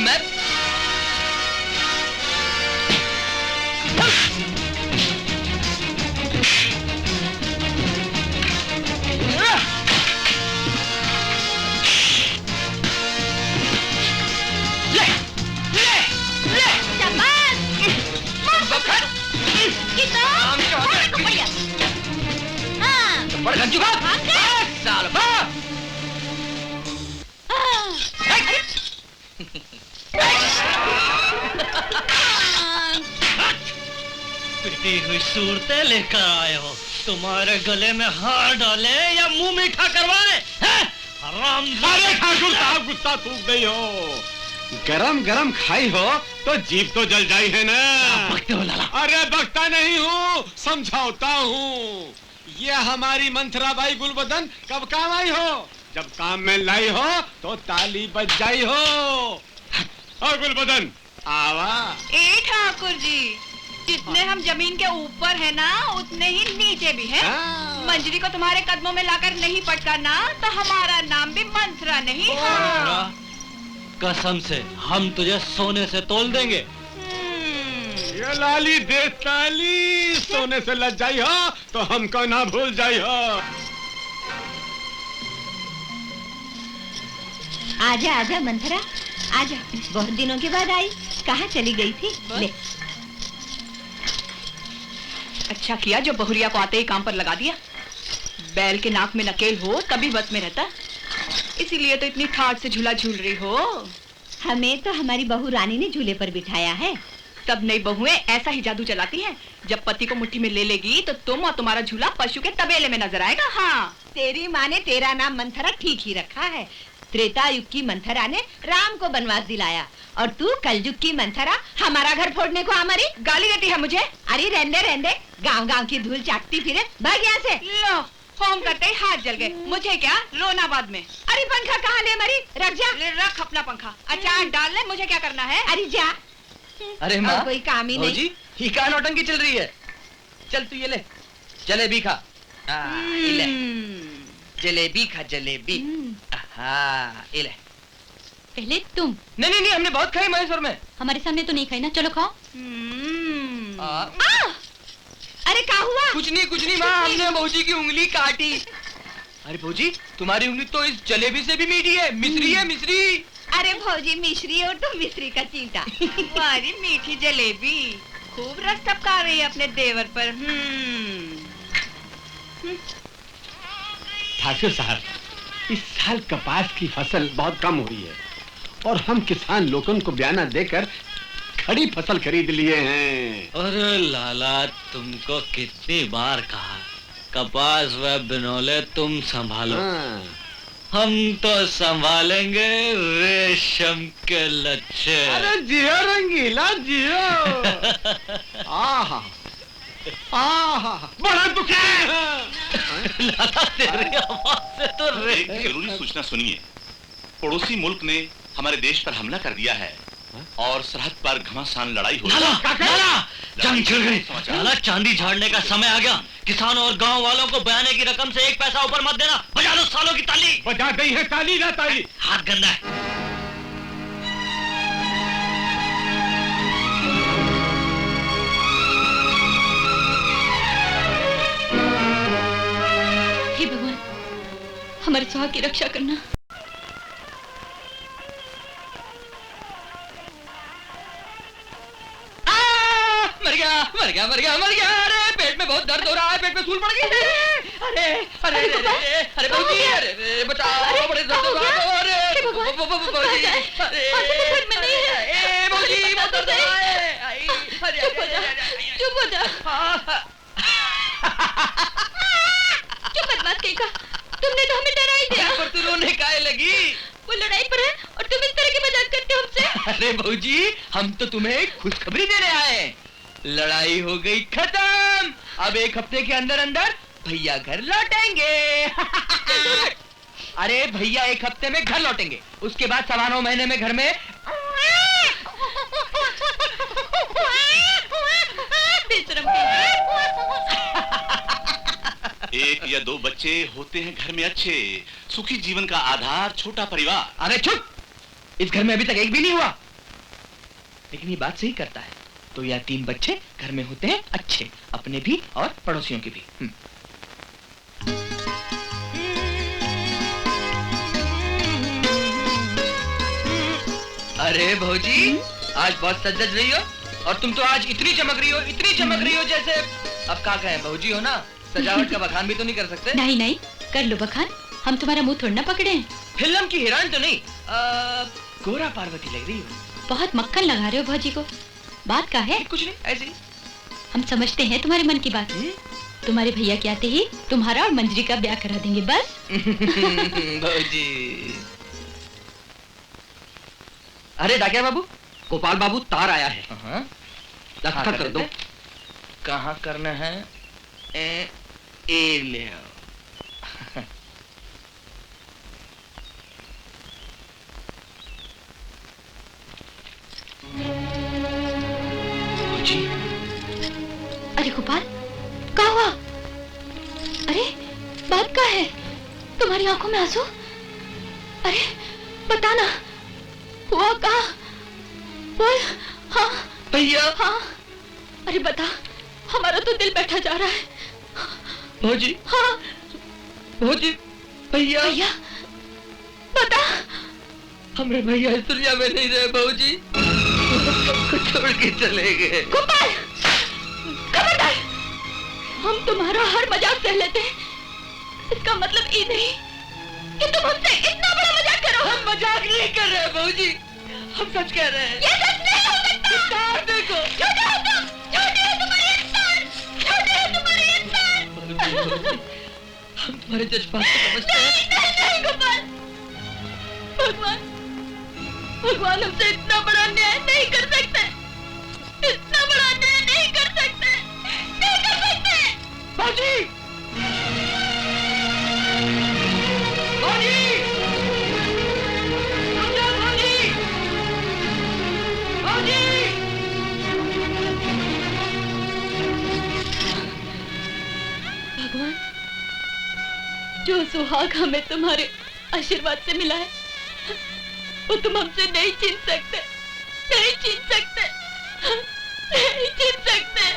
मैं पिटी हुई सूरतें लेकर आए हो। तुम्हारे गले में हार डाले या मुंह मीठा करवाए? हराम! अरे ठाकुर साहब, गुस्सा थूक गई हो। गरम गरम खाई हो तो जीभ तो जल जाई है ना। बकते हो लाला? अरे बकता नहीं हूँ, समझाता हूँ। ये हमारी मंथराबाई गुलबदन कब काम आई हो? जब काम में लाई हो तो ताली बज जाई हो। और गुलबदन आवा। ए ठाकुर जी, जितने हम जमीन के ऊपर है ना उतने ही नीचे भी हैं। मंजरी को तुम्हारे कदमों में लाकर नहीं पटकाना तो हमारा नाम भी मंथरा नहीं। हाँ। कसम से हम तुझे सोने से तोल देंगे। ये लाली दे ताली, सोने से लज जाई हो तो हमको ना भूल जाई हो। आजा आजा मंथरा, आजा। बहुत दिनों के बाद आई, कहाँ चली गई थी? ले। अच्छा किया जो बहुरिया को आते ही काम पर लगा दिया। बैल के नाक में नकेल हो तभी बस में रहता, इसीलिए तो इतनी ठाठ से झूला झूल रही हो। हमें तो हमारी बहू रानी ने झूले पर बिठाया है। तब नई बहुएं ऐसा ही जादू चलाती हैं। जब पति को मुट्ठी में ले लेगी तो तुम और तुम्हारा झूला पशु के तबेले में नजर आएगा। हाँ, तेरी माँ ने तेरा नाम मंथरा ठीक ही रखा है। त्रेता युग की मंथरा ने राम को वनवास दिलाया और तू कलयुग की मंथरा हमारा घर फोड़ने को हमारी गाली देती है मुझे। अरे रहने रहने, गांव-गांव की धूल चाटती फिरे, भाग यहाँ से। लो, होम करते ही हाथ जल गए। मुझे क्या, रोना बाद में। अरे पंखा कहाँ ले मरी? रख जा। रख अपना पंखा। अचार डाल ले, मुझे क्या करना है? अरे जा। अरे माँ, कोई काम ही नहीं। जी, ही कहाँ नौटंकी चल रही है? चल तू ये ले, जलेबी खा। ये ले, जलेबी खा, जलेबी। हाँ, ये ले। पहले तुम। नहीं नहीं नहीं, हमने बहुत खाई महेश्वर में। हमारे सामने तो नहीं खाई ना, चलो खाओ। अरे क्या हुआ? कुछ नहीं माँ, हमने भौजी की उंगली काटी। अरे भौजी, तुम्हारी उंगली तो इस जलेबी से भी मीठी है। मिश्री है, मिश्री। अरे भौजी मिश्री और तुम मिश्री का चींटा। हमारी मीठी जलेबी खूब रस टपका रही है अपने देवर पर। ठाकुर साहब, इस साल कपास की फसल बहुत कम हुई है और हम किसान लोगों को बयाना देकर खड़ी फसल खरीद लिए हैं। अरे लाला, तुमको कितनी बार कहा, कपास व बिनौले तुम संभालो। हम तो संभालेंगे रेशम के लच्छे। अरे जियो रंगीला जियो। आहा आहा, बड़ा दुख है। लाला, तेरी आवाज से तो एक जरूरी सूचना सुनिए। पड़ोसी मुल्क ने हमारे देश पर हमला कर दिया है और सरहद पर घमासान लड़ाई हो रही है। लाला, जंग छिड़ गई। लाला, चांदी झाड़ने का समय आ गया। किसानों और गांव वालों को बयाने की रकम से 1 पैसा ऊपर मत देना। बजा दो सालों की ताली। बजा गई है ताली ना ताली। हाथ गंदा है। हे भगवान, हमारे सुहाग की रक्षा करना। मर गया। अरे पेट में बहुत दर्द हो रहा है, पेट में सूल पड़ गई। अरे अरे अरे भौजी, अरे बचाओ, बड़े दर्द हो रहा है। अरे भौजी, बहुत दर्द हो रहा है। चुप हो जा। चुप बदमाश कहेगा, तुमने तो हमें डरा ही दिया। पर तू रोने काहे लगी? वो लड़ाई पर है और तुम इस तरह की मजाक करते हो हमसे। अरे भौजी, हम तो तुम्हें खुशखबरी देने आए। लड़ाई हो गई खत्म। अब 1 हफ्ते के अंदर अंदर भैया घर लौटेंगे। अरे भैया 1 हफ्ते में घर लौटेंगे, उसके बाद 9.25 महीने में घर में एक या 2 बच्चे होते हैं घर में अच्छे, सुखी जीवन का आधार छोटा परिवार। अरे चुप, इस घर में अभी तक एक भी नहीं हुआ। लेकिन ये बात सही करता है। तो यह 3 बच्चे घर में होते हैं अच्छे, अपने भी और पड़ोसियों के भी। अरे भौजी, आज बहुत सज रही हो, और तुम तो आज इतनी चमक रही हो जैसे, अब क्या कहें, भौजी हो ना, सजावट का बखान भी तो नहीं कर सकते। नहीं नहीं, कर लो बखान, हम तुम्हारा मुंह थोड़ा ना पकड़े हैं। फिल्म की हीरोइन तो नहीं, गोरा पार्वती लग रही हो। बहुत मक्खन लगा रहे हो भौजी को। बात का है? कुछ नहीं, ऐसे ही। हम समझते हैं तुम्हारे मन की बात। तुम्हारे भैया के आते ही तुम्हारा और मंजरी का ब्याह करा देंगे, बस। भौजी। अरे डाकिया बाबू, गोपाल बाबू तार आया है। हाँ, लखा कर दो। कहाँ करना है? ए ले आओ। भौजी। अरे गोपाल, क्या हुआ? अरे बात क्या है? तुम्हारी आंखों में आंसू? अरे बताना, हुआ क्या? बोल। हाँ भैया। हाँ, अरे बता, हमारा तो दिल बैठा जा रहा है। भौजी। हाँ भौजी, भैया। भैया बता। हमारे भैया इस दुनिया में नहीं रहे भौजी, छोड़ के चले गए। गोपाल, खबरदार, हम तुम्हारा हर मजाक सह लेते हैं, इसका मतलब ये नहीं कि तुम हमसे इतना बड़ा मजाक करो। हम मजाक नहीं कर रहे भौजी, हम सच कह रहे हैं। ये सच नहीं हो सकता। तार देखो। झूठे हो तुम, झूठे हो तुम्हारे इंसान, झूठे हो तुम्हारे इंसान। भौजी, हम तुम्हारे जज्बात को समझते हैं। नहीं नहीं नहीं गोपाल, भगवान भगवान हमसे इतना बड़ा अन्याय नहीं कर सकते, इतना बड़ा अन्याय नहीं कर सकते, नहीं कर सकते। भौजी, भौजी, रुक जाओ भौजी, भौजी। भगवान, जो सुहाग हमें तुम्हारे आशीर्वाद से मिला है, वो तुम हमसे नहीं छीन सकते, नहीं छीन सकते, नहीं छीन सकते।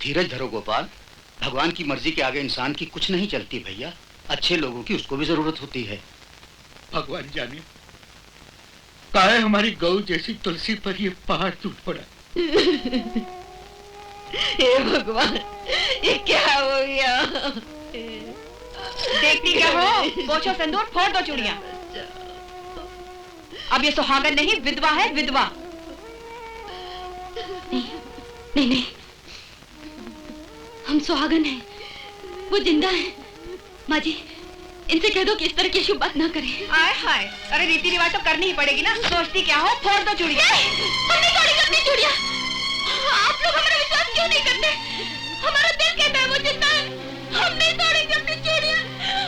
धीरज धरो गोपाल, भगवान की मर्जी के आगे इंसान की कुछ नहीं चलती भैया। अच्छे लोगों की उसको भी जरूरत होती है। भगवान जाने काहे हमारी गौ जैसी तुलसी पर ये पहाड़ टूट पड़ा। हे भगवान, ये क्या हो गया? देखती क्या हो? पोछो सिंदूर, फोड़ दो चूड़ियां। अब ये सुहागन नहीं, विधवा है, विधवा। नहीं नहीं, हम सुहागन हैं, वो जिंदा हैं। माँ जी, इनसे कह दो कि इस तरह की शुभ बात ना करें। आय हाय, अरे रीति रिवाज तो करनी ही पड़ेगी ना। सोचती क्या हो? फोड़ दो चूड़ियां। हम नहीं तोड़ेंगे अपनी चूड़ियां। आप लोग हमारा विश्वास क्यों नहीं करते? हमारा दिल कहता है वो जिंदा है, हम नहीं तोड़ेंगे अपनी चूड़ियां।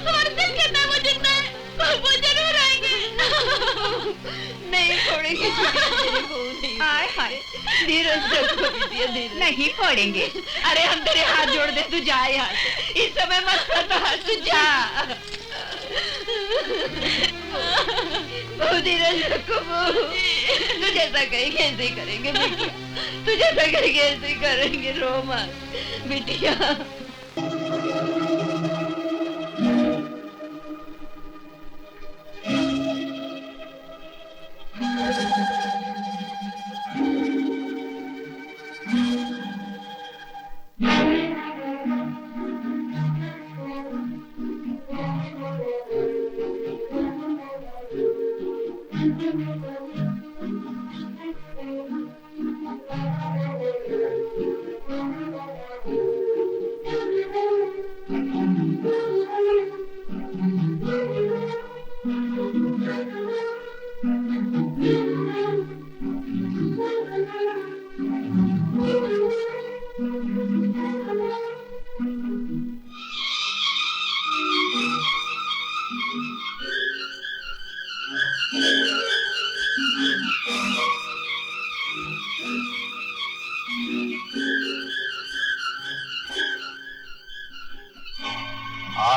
हमारा दिल कहता है वो जिंदा है, वो जरूर आएंगे। नहीं छोड़ेंगे। आय हाय, धीरज रखो बिटिया, धीरज। नहीं फोड़ेंगे। अरे हम तेरे हाथ जोड़ दे, तू जा यहाँ से। इस समय मत करना, तू जा। बहू धीरज रखो बहू, तू जैसा कहेंगे ऐसे ही करेंगे बिटिया, तू जैसा कहेंगे ऐसे ही करेंगे। रो मत बिटिया।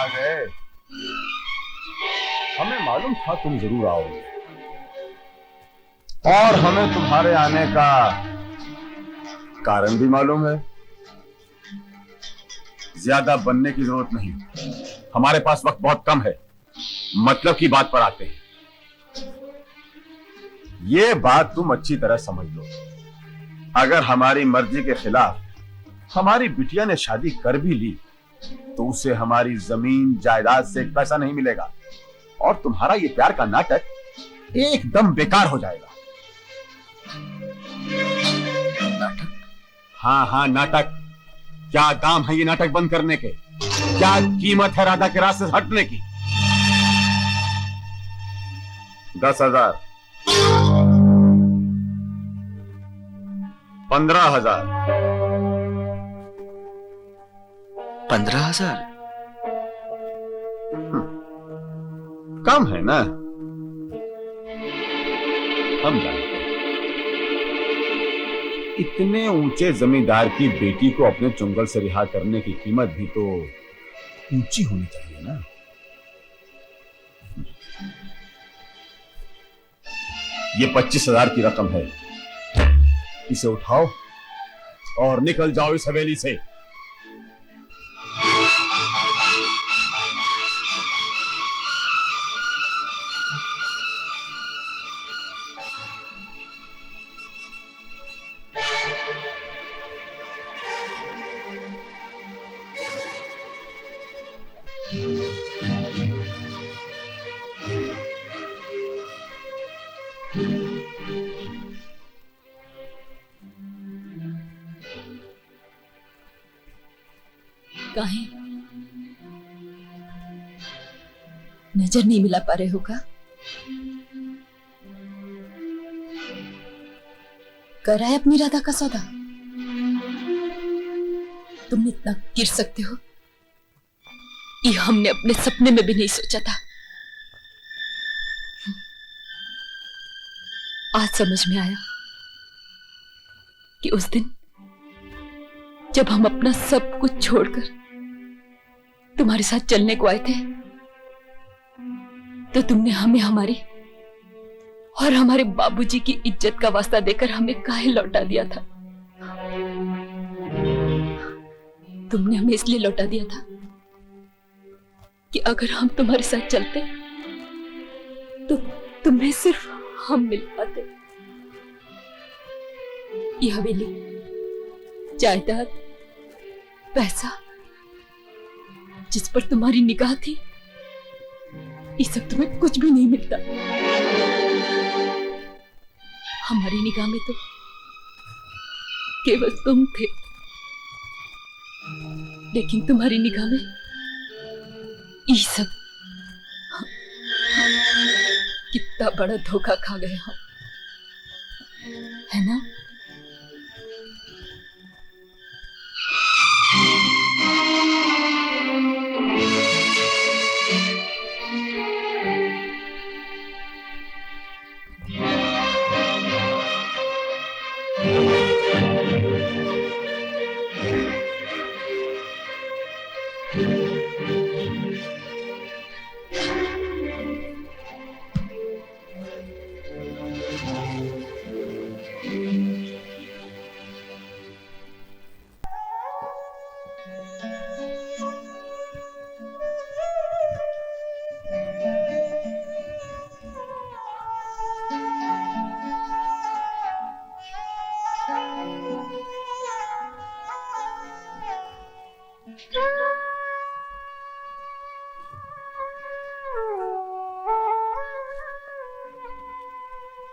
आ गए। हमें मालूम था तुम जरूर आओगे और हमें तुम्हारे आने का कारण भी मालूम है। ज्यादा बनने की जरूरत नहीं, हमारे पास वक्त बहुत कम है। मतलब की बात पर आते हैं। ये बात तुम अच्छी तरह समझ लो, अगर हमारी मर्जी के खिलाफ हमारी बिटिया ने शादी कर भी ली तो उसे हमारी जमीन जायदाद से एक पैसा नहीं मिलेगा और तुम्हारा ये प्यार का नाटक एकदम बेकार हो जाएगा। नाटक? हाँ हाँ नाटक। क्या दाम है ये नाटक बंद करने के? क्या कीमत है राधा के रास्ते से हटने की? 10,000, 15,000, 15,000 कम है ना? हम जानते हैं इतने ऊंचे जमींदार की बेटी को अपने चुंगल से रिहा करने की कीमत भी तो ऊंची होनी चाहिए ना। ये 25,000 की रकम है, इसे उठाओ और निकल जाओ इस हवेली से। काहे नजर नहीं मिला पा रहे हो का? करा है अपनी राधा का सौदा? तुम इतना गिर सकते हो ये हमने अपने सपने में भी नहीं सोचा था। आज समझ में आया कि उस दिन जब हम अपना सब कुछ छोड़कर तुम्हारे साथ चलने को आए थे तो तुमने हमें हमारी और हमारे बाबूजी की इज्जत का वास्ता देकर हमें काहे लौटा दिया था। तुमने हमें इसलिए लौटा दिया था कि अगर हम तुम्हारे साथ चलते तो तुम्हें सिर्फ हम मिल पाते। ये हवेली, जायदाद, पैसा जिस पर तुम्हारी निगाह थी, ये सब तुम्हें कुछ भी नहीं मिलता। हमारी निगाह में तो केवल तुम थे, लेकिन तुम्हारी निगाह में ये सब। कितना बड़ा धोखा खा गए हम, है ना?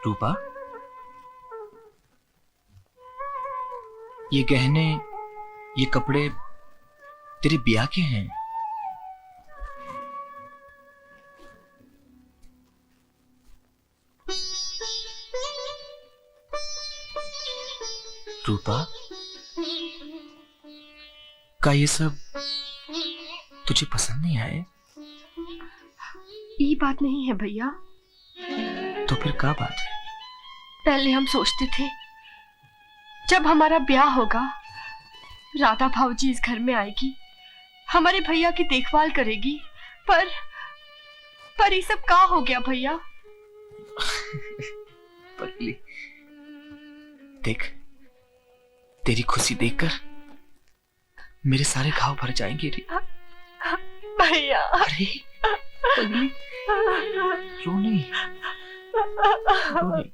रूपा, ये गहने, ये कपड़े तेरे ब्याह के हैं। रूपा, का ये सब तुझे पसंद नहीं आए? ये बात नहीं है भैया। तो फिर क्या बात है? पहले हम सोचते थे जब हमारा ब्याह होगा, राधा भाऊजी इस घर में आएगी, हमारे भैया की देखभाल करेगी। पर ये सब का हो गया भैया? पगली, देख, तेरी खुशी देखकर मेरे सारे घाव भर जाएंगे रे। भैया अरे पगली, रो नहीं, रो नहीं।